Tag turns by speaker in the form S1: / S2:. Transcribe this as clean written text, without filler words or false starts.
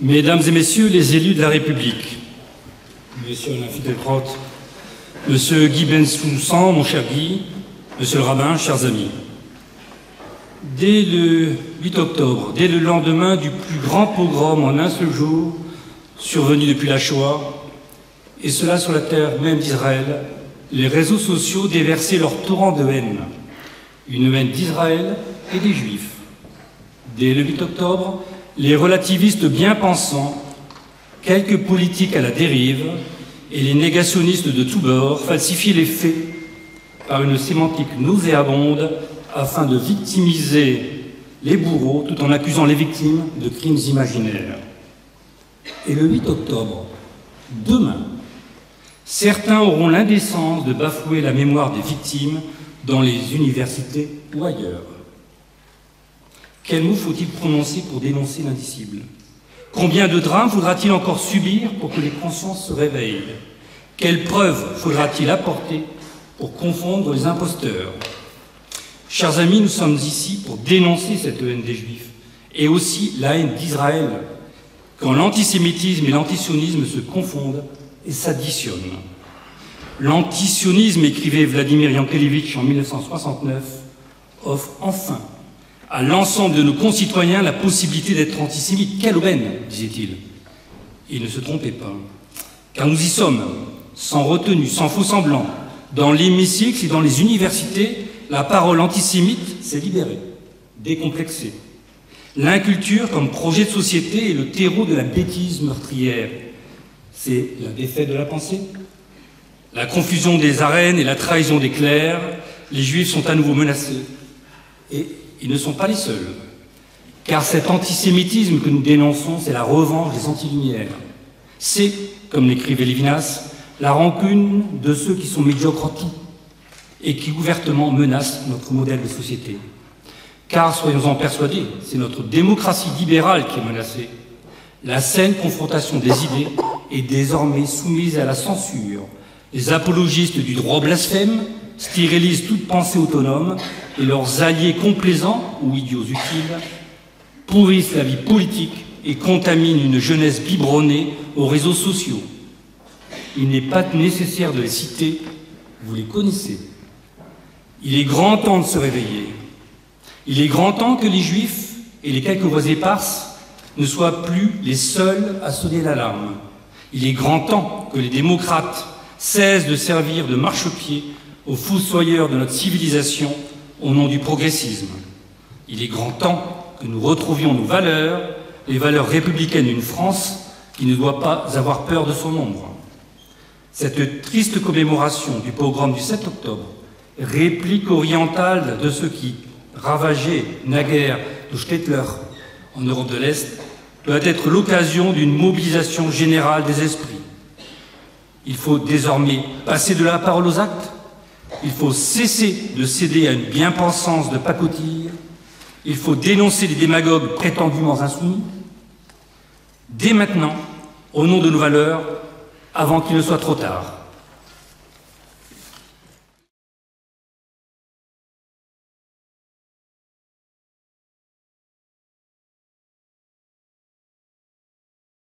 S1: Mesdames et Messieurs les élus de la République, Monsieur Alain Finkielkraut, Monsieur Guy Bensoussan, mon cher Guy, Monsieur le rabbin, chers amis. Dès le 8 octobre, dès le lendemain du plus grand pogrom en un seul jour, survenu depuis la Shoah, et cela sur la terre même d'Israël, les réseaux sociaux déversaient leur torrent de haine, une haine d'Israël et des Juifs. Dès le 8 octobre, les relativistes bien pensants, quelques politiques à la dérive et les négationnistes de tous bords falsifiaient les faits par une sémantique nauséabonde afin de victimiser les bourreaux tout en accusant les victimes de crimes imaginaires. Et le 8 octobre, demain, certains auront l'indécence de bafouer la mémoire des victimes dans les universités ou ailleurs. Quel mot faut-il prononcer pour dénoncer l'indicible? Combien de drames faudra-t-il encore subir pour que les consciences se réveillent? Quelles preuves faudra-t-il apporter pour confondre les imposteurs? Chers amis, nous sommes ici pour dénoncer cette haine des Juifs et aussi la haine d'Israël, quand l'antisémitisme et l'antisionisme se confondent et s'additionnent. L'antisionisme, écrivait Vladimir Yankelevitch en 1969, offre enfin à l'ensemble de nos concitoyens la possibilité d'être antisémites. Quelle aubaine, disait-il. Il ne se trompait pas, car nous y sommes, sans retenue, sans faux-semblant. Dans l'hémicycle et dans les universités, la parole antisémite s'est libérée, décomplexée. L'inculture comme projet de société est le terreau de la bêtise meurtrière. C'est la défaite de la pensée, la confusion des arènes et la trahison des clercs. Les Juifs sont à nouveau menacés. Et ils ne sont pas les seuls, car cet antisémitisme que nous dénonçons, c'est la revanche des anti-lumières. C'est, comme l'écrivait Lévinas, la rancune de ceux qui sont médiocres en tout et qui ouvertement menacent notre modèle de société. Car, soyons-en persuadés, c'est notre démocratie libérale qui est menacée. La saine confrontation des idées est désormais soumise à la censure. Les apologistes du droit blasphème stérilisent toute pensée autonome et leurs alliés complaisants ou idiots utiles pourrissent la vie politique et contaminent une jeunesse biberonnée aux réseaux sociaux. Il n'est pas nécessaire de les citer, vous les connaissez. Il est grand temps de se réveiller. Il est grand temps que les Juifs et les quelques voix éparses ne soient plus les seuls à sonner l'alarme. Il est grand temps que les démocrates cessent de servir de marchepied aux fossoyeurs de notre civilisation au nom du progressisme. Il est grand temps que nous retrouvions nos valeurs, les valeurs républicaines d'une France qui ne doit pas avoir peur de son ombre. Cette triste commémoration du pogrom du 7 octobre, réplique orientale de ceux qui ravageaient naguère de Stettler en Europe de l'Est, doit être l'occasion d'une mobilisation générale des esprits. Il faut désormais passer de la parole aux actes. Il faut cesser de céder à une bien-pensance de pacotille. Il faut dénoncer les démagogues prétendument insoumis. Dès maintenant, au nom de nos valeurs, avant qu'il ne soit trop tard.